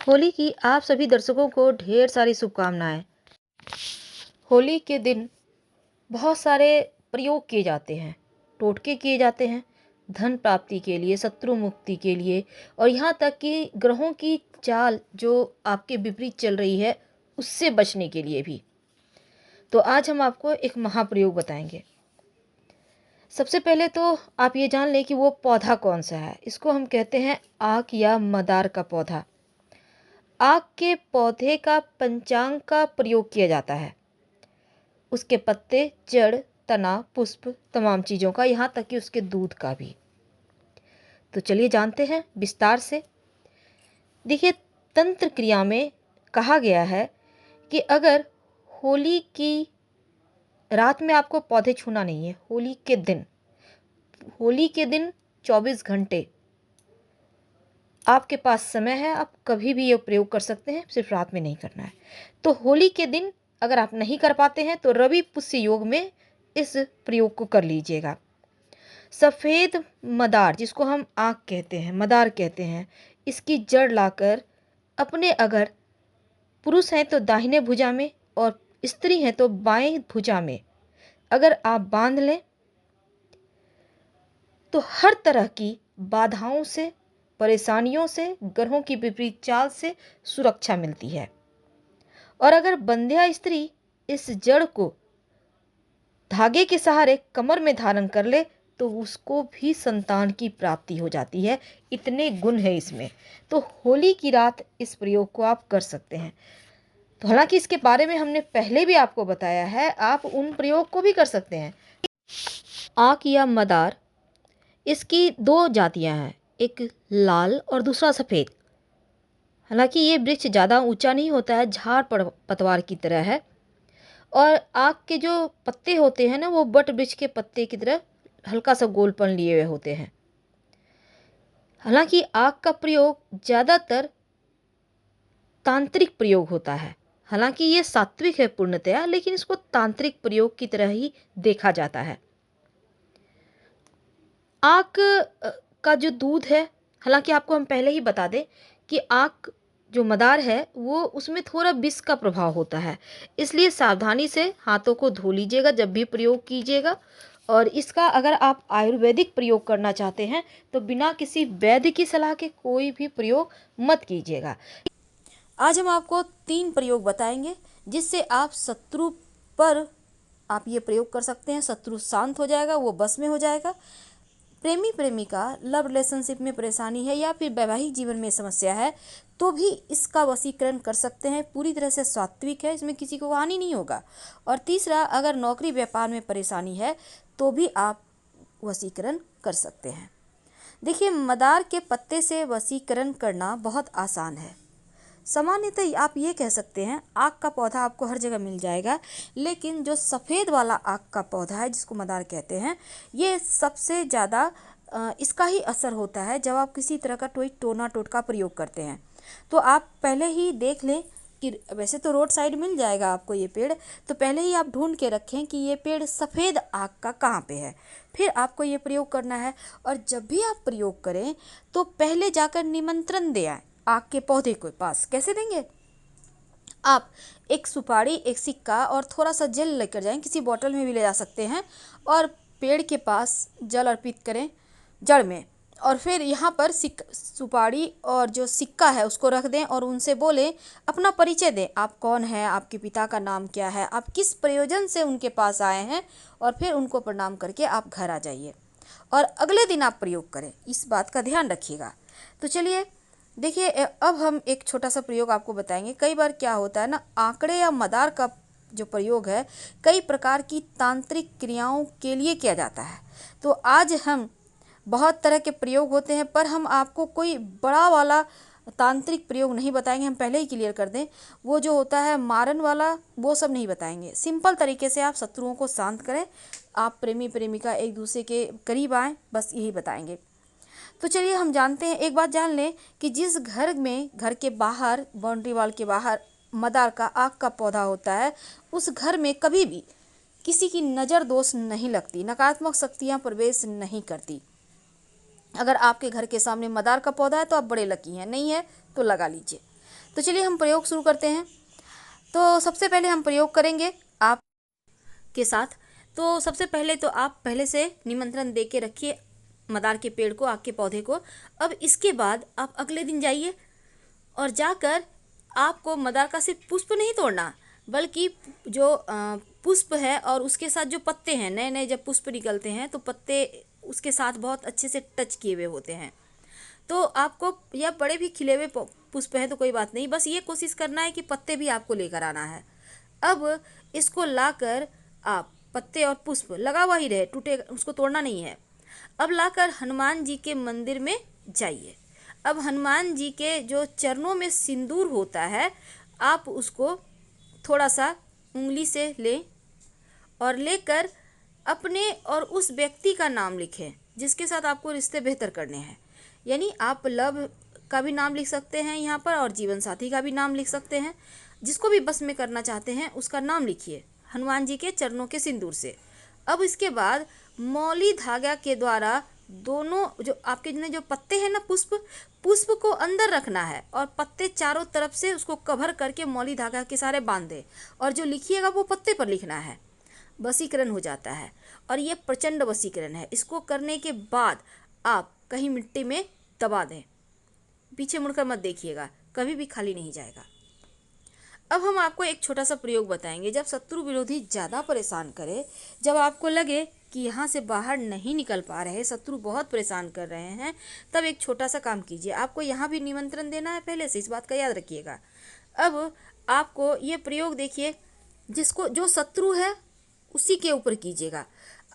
होली की आप सभी दर्शकों को ढेर सारी शुभकामनाएं। होली के दिन बहुत सारे प्रयोग किए जाते हैं, टोटके किए जाते हैं, धन प्राप्ति के लिए, शत्रु मुक्ति के लिए और यहाँ तक कि ग्रहों की चाल जो आपके विपरीत चल रही है उससे बचने के लिए भी। तो आज हम आपको एक महाप्रयोग बताएंगे। सबसे पहले तो आप ये जान लें कि वो पौधा कौन सा है। इसको हम कहते हैं आक या मदार का पौधा। आक के पौधे का पंचांग का प्रयोग किया जाता है। उसके पत्ते, जड़, तना, पुष्प, तमाम चीज़ों का, यहाँ तक कि उसके दूध का भी। तो चलिए जानते हैं विस्तार से। देखिए, तंत्र क्रिया में कहा गया है कि अगर होली की रात में आपको पौधे छूना नहीं है, होली के दिन 24 घंटे आपके पास समय है, आप कभी भी ये प्रयोग कर सकते हैं, सिर्फ रात में नहीं करना है। तो होली के दिन अगर आप नहीं कर पाते हैं तो रवि पुष्य योग में इस प्रयोग को कर लीजिएगा। सफ़ेद मदार, जिसको हम आँख कहते हैं, मदार कहते हैं, इसकी जड़ लाकर अपने, अगर पुरुष हैं तो दाहिने भुजा में और स्त्री हैं तो बाएं भुजा में अगर आप बांध लें तो हर तरह की बाधाओं से, परेशानियों से, ग्रहों की विपरीत चाल से सुरक्षा मिलती है। और अगर बंध्या स्त्री इस जड़ को धागे के सहारे कमर में धारण कर ले तो उसको भी संतान की प्राप्ति हो जाती है। इतने गुण है इसमें। तो होली की रात इस प्रयोग को आप कर सकते हैं। तो हालांकि इसके बारे में हमने पहले भी आपको बताया है, आप उन प्रयोग को भी कर सकते हैं। आक या मदार, इसकी दो जातियां हैं, एक लाल और दूसरा सफ़ेद। हालांकि ये वृक्ष ज़्यादा ऊंचा नहीं होता है, झाड़ पतवार की तरह है। और आक के जो पत्ते होते हैं ना, वो बट वृक्ष के पत्ते की तरह हल्का सा गोलपन लिए हुए होते हैं। हालांकि आक का प्रयोग ज़्यादातर तांत्रिक प्रयोग होता है। हालांकि ये सात्विक है पूर्णतया, लेकिन इसको तांत्रिक प्रयोग की तरह ही देखा जाता है। आक का जो दूध है, हालांकि आपको हम पहले ही बता दें कि आक जो मदार है वो उसमें थोड़ा विष का प्रभाव होता है, इसलिए सावधानी से हाथों को धो लीजिएगा जब भी प्रयोग कीजिएगा। और इसका अगर आप आयुर्वेदिक प्रयोग करना चाहते हैं तो बिना किसी वैद्य की सलाह के कोई भी प्रयोग मत कीजिएगा। आज हम आपको 3 प्रयोग बताएंगे जिससे आप शत्रु पर आप ये प्रयोग कर सकते हैं। शत्रु शांत हो जाएगा, वो बस में हो जाएगा। प्रेमी प्रेमिका लव रिलेशनशिप में परेशानी है या फिर वैवाहिक जीवन में समस्या है तो भी इसका वशीकरण कर सकते हैं। पूरी तरह से सात्विक है, इसमें किसी को हानि नहीं होगा। और तीसरा, अगर नौकरी व्यापार में परेशानी है तो भी आप वशीकरण कर सकते हैं। देखिए, मदार के पत्ते से वशीकरण करना बहुत आसान है। सामान्यतः आप ये कह सकते हैं आक का पौधा आपको हर जगह मिल जाएगा, लेकिन जो सफ़ेद वाला आक का पौधा है जिसको मदार कहते हैं, ये सबसे ज़्यादा इसका ही असर होता है जब आप किसी तरह का कोई टोना टोटका प्रयोग करते हैं। तो आप पहले ही देख लें कि वैसे तो रोड साइड मिल जाएगा आपको ये पेड़, तो पहले ही आप ढूंढ के रखें कि ये पेड़ सफ़ेद आक का कहाँ पे है, फिर आपको ये प्रयोग करना है। और जब भी आप प्रयोग करें तो पहले जाकर निमंत्रण दे आए आक के पौधे के पास। कैसे देंगे? आप एक सुपारी, एक सिक्का और थोड़ा सा जल लेकर जाएं, किसी बोतल में भी ले जा सकते हैं, और पेड़ के पास जल अर्पित करें जड़ में। और फिर यहाँ पर सुपारी और जो सिक्का है उसको रख दें और उनसे बोलें, अपना परिचय दें, आप कौन हैं, आपके पिता का नाम क्या है, आप किस प्रयोजन से उनके पास आए हैं, और फिर उनको प्रणाम करके आप घर आ जाइए और अगले दिन आप प्रयोग करें। इस बात का ध्यान रखिएगा। तो चलिए देखिए, अब हम एक छोटा सा प्रयोग आपको बताएंगे। कई बार क्या होता है ना, आंकड़े या मदार का जो प्रयोग है कई प्रकार की तांत्रिक क्रियाओं के लिए किया जाता है। तो आज हम बहुत तरह के प्रयोग होते हैं, पर हम आपको कोई बड़ा वाला तांत्रिक प्रयोग नहीं बताएंगे। हम पहले ही क्लियर कर दें, वो जो होता है मारन वाला, वो सब नहीं बताएंगे। सिंपल तरीके से आप शत्रुओं को शांत करें, आप प्रेमी प्रेमिका एक दूसरे के करीब आएँ, बस यही बताएंगे। तो चलिए हम जानते हैं, एक बात जान लें कि जिस घर में, घर के बाहर, बाउंड्री वॉल के बाहर मदार का आक का पौधा होता है, उस घर में कभी भी किसी की नज़र दोष नहीं लगती, नकारात्मक शक्तियाँ प्रवेश नहीं करती। अगर आपके घर के सामने मदार का पौधा है तो आप बड़े लकी हैं, नहीं है तो लगा लीजिए। तो चलिए हम प्रयोग शुरू करते हैं। तो सबसे पहले हम प्रयोग करेंगे आप के साथ। तो सबसे पहले तो आप पहले से निमंत्रण दे के रखिए मदार के पेड़ को, आग के पौधे को। अब इसके बाद आप अगले दिन जाइए और जाकर आपको मदार का सिर्फ पुष्प नहीं तोड़ना, बल्कि जो पुष्प है और उसके साथ जो पत्ते हैं, नए नए जब पुष्प निकलते हैं तो पत्ते उसके साथ बहुत अच्छे से टच किए हुए होते हैं। तो आपको, या बड़े भी खिले हुए पुष्प हैं तो कोई बात नहीं, बस ये कोशिश करना है कि पत्ते भी आपको लेकर आना है। अब इसको लाकर आप, पत्ते और पुष्प लगा हुआ ही रहे, टूटे, उसको तोड़ना नहीं है। अब लाकर हनुमान जी के मंदिर में जाइए। अब हनुमान जी के जो चरणों में सिंदूर होता है, आप उसको थोड़ा सा उंगली से लें और लेकर अपने और उस व्यक्ति का नाम लिखें जिसके साथ आपको रिश्ते बेहतर करने हैं। यानी आप लव का भी नाम लिख सकते हैं यहाँ पर और जीवन साथी का भी नाम लिख सकते हैं। जिसको भी बस में करना चाहते हैं उसका नाम लिखिए हनुमान जी के चरणों के सिंदूर से। अब इसके बाद मौली धागा के द्वारा दोनों जो आपके जो पत्ते हैं ना, पुष्प को अंदर रखना है और पत्ते चारों तरफ से उसको कवर करके मौली धागा के सारे बांध दें और जो लिखिएगा वो पत्ते पर लिखना है। वशीकरण हो जाता है और ये प्रचंड वशीकरण है। इसको करने के बाद आप कहीं मिट्टी में दबा दें, पीछे मुड़कर मत देखिएगा, कभी भी खाली नहीं जाएगा। अब हम आपको एक छोटा सा प्रयोग बताएंगे। जब शत्रु विरोधी ज़्यादा परेशान करे, जब आपको लगे कि यहाँ से बाहर नहीं निकल पा रहे, शत्रु बहुत परेशान कर रहे हैं, तब एक छोटा सा काम कीजिए। आपको यहाँ भी निमंत्रण देना है पहले से, इस बात का याद रखिएगा। अब आपको ये प्रयोग देखिए, जिसको जो शत्रु है उसी के ऊपर कीजिएगा।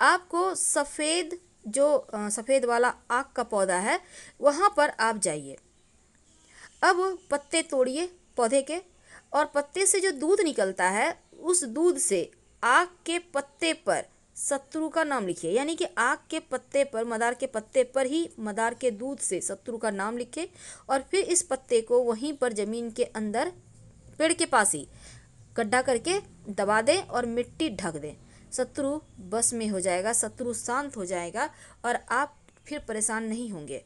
आपको सफ़ेद, जो सफ़ेद वाला आग का पौधा है वहाँ पर आप जाइए। अब पत्ते तोड़िए पौधे के और पत्ते से जो दूध निकलता है उस दूध से आग के पत्ते पर शत्रु का नाम लिखिए। यानी कि आग के पत्ते पर, मदार के पत्ते पर ही मदार के दूध से शत्रु का नाम लिखें और फिर इस पत्ते को वहीं पर ज़मीन के अंदर पेड़ के पास ही गड्ढा करके दबा दें और मिट्टी ढक दें। शत्रु बस में हो जाएगा, शत्रु शांत हो जाएगा और आप फिर परेशान नहीं होंगे।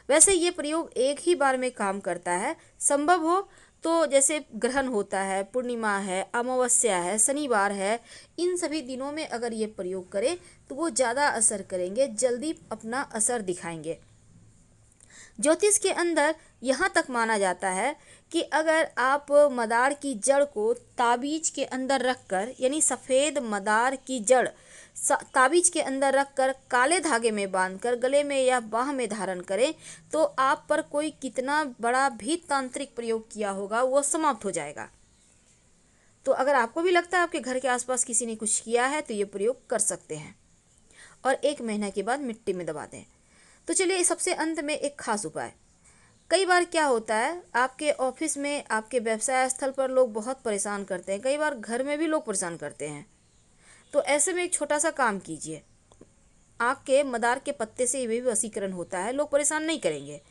वैसे ये प्रयोग एक ही बार में काम करता है। संभव हो तो जैसे ग्रहण होता है, पूर्णिमा है, अमावस्या है, शनिवार है, इन सभी दिनों में अगर ये प्रयोग करें तो वो ज़्यादा असर करेंगे, जल्दी अपना असर दिखाएंगे। ज्योतिष के अंदर यहाँ तक माना जाता है कि अगर आप मदार की जड़ को ताबीज के अंदर रखकर, यानी सफ़ेद मदार की जड़ ताबीज के अंदर रखकर काले धागे में बांधकर गले में या बाह में धारण करें तो आप पर कोई कितना बड़ा भी तांत्रिक प्रयोग किया होगा वो समाप्त हो जाएगा। तो अगर आपको भी लगता है आपके घर के आसपास किसी ने कुछ किया है तो ये प्रयोग कर सकते हैं और 1 महीना के बाद मिट्टी में दबा दें। तो चलिए सबसे अंत में एक खास उपाय। कई बार क्या होता है, आपके ऑफिस में, आपके व्यवसाय स्थल पर लोग बहुत परेशान करते हैं, कई बार घर में भी लोग परेशान करते हैं। तो ऐसे में एक छोटा सा काम कीजिए। आग के मदार के पत्ते से भी वशीकरण होता है, लोग परेशान नहीं करेंगे।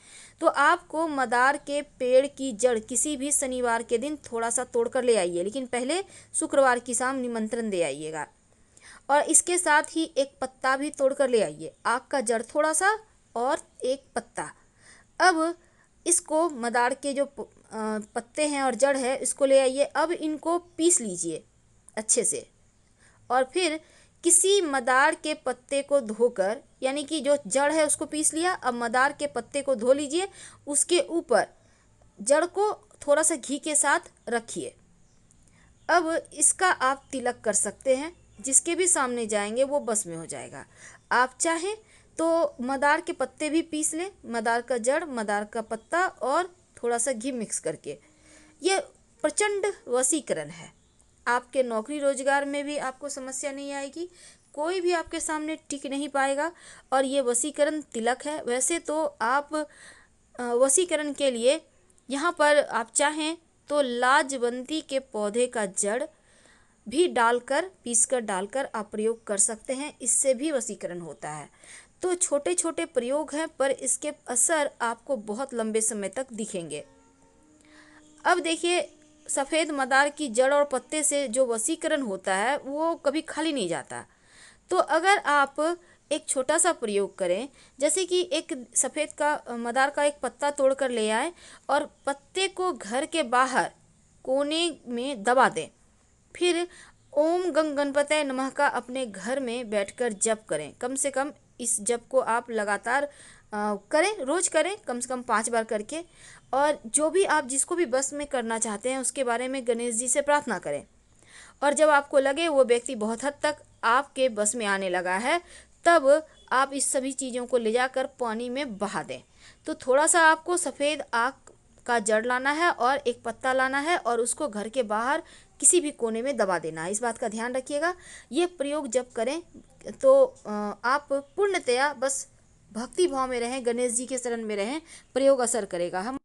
तो आपको मदार के पेड़ की जड़ किसी भी शनिवार के दिन थोड़ा सा तोड़ कर ले आइए, लेकिन पहले शुक्रवार की शाम निमंत्रण दे आइएगा। और इसके साथ ही एक पत्ता भी तोड़ कर ले आइए, आग का जड़ थोड़ा सा और एक पत्ता। अब इसको मदार के जो पत्ते हैं और जड़ है इसको ले आइए। अब इनको पीस लीजिए अच्छे से और फिर किसी मदार के पत्ते को धोकर, यानी कि जो जड़ है उसको पीस लिया, अब मदार के पत्ते को धो लीजिए, उसके ऊपर जड़ को थोड़ा सा घी के साथ रखिए। अब इसका आप तिलक कर सकते हैं, जिसके भी सामने जाएंगे वो बस में हो जाएगा। आप चाहें तो मदार के पत्ते भी पीस लें, मदार का जड़, मदार का पत्ता और थोड़ा सा घी मिक्स करके। ये प्रचंड वशीकरण है। आपके नौकरी रोजगार में भी आपको समस्या नहीं आएगी, कोई भी आपके सामने टिक नहीं पाएगा और ये वशीकरण तिलक है। वैसे तो आप वशीकरण के लिए यहाँ पर आप चाहें तो लाजवंती के पौधे का जड़ भी डालकर, पीसकर डालकर आप प्रयोग कर सकते हैं, इससे भी वशीकरण होता है। तो छोटे छोटे प्रयोग हैं पर इसके असर आपको बहुत लंबे समय तक दिखेंगे। अब देखिए, सफ़ेद मदार की जड़ और पत्ते से जो वशीकरण होता है वो कभी खाली नहीं जाता। तो अगर आप एक छोटा सा प्रयोग करें, जैसे कि एक सफ़ेद का मदार का एक पत्ता तोड़ कर ले आए और पत्ते को घर के बाहर कोने में दबा दें। फिर ओम गंग गणपतये नमः का अपने घर में बैठकर जप करें। कम से कम इस जप को आप लगातार करें, रोज करें, कम से कम 5 बार करके। और जो भी आप जिसको भी बस में करना चाहते हैं उसके बारे में गणेश जी से प्रार्थना करें। और जब आपको लगे वो व्यक्ति बहुत हद तक आपके बस में आने लगा है, तब आप इस सभी चीज़ों को ले जाकर पानी में बहा दें। तो थोड़ा सा आपको सफ़ेद आक का जड़ लाना है और एक पत्ता लाना है और उसको घर के बाहर किसी भी कोने में दबा देना है। इस बात का ध्यान रखिएगा। ये प्रयोग जब करें तो आप पूर्णतया बस भक्ति भाव में रहें, गणेश जी के शरण में रहें, प्रयोग असर करेगा। हम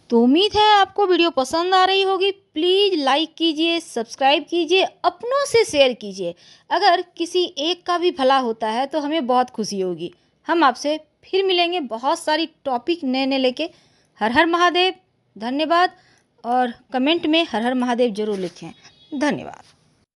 तो उम्मीद है आपको वीडियो पसंद आ रही होगी। प्लीज़ लाइक कीजिए, सब्सक्राइब कीजिए, अपनों से शेयर कीजिए। अगर किसी एक का भी भला होता है तो हमें बहुत खुशी होगी। हम आपसे फिर मिलेंगे बहुत सारी टॉपिक नए नए लेके। हर हर महादेव। धन्यवाद। और कमेंट में हर हर महादेव जरूर लिखें। धन्यवाद।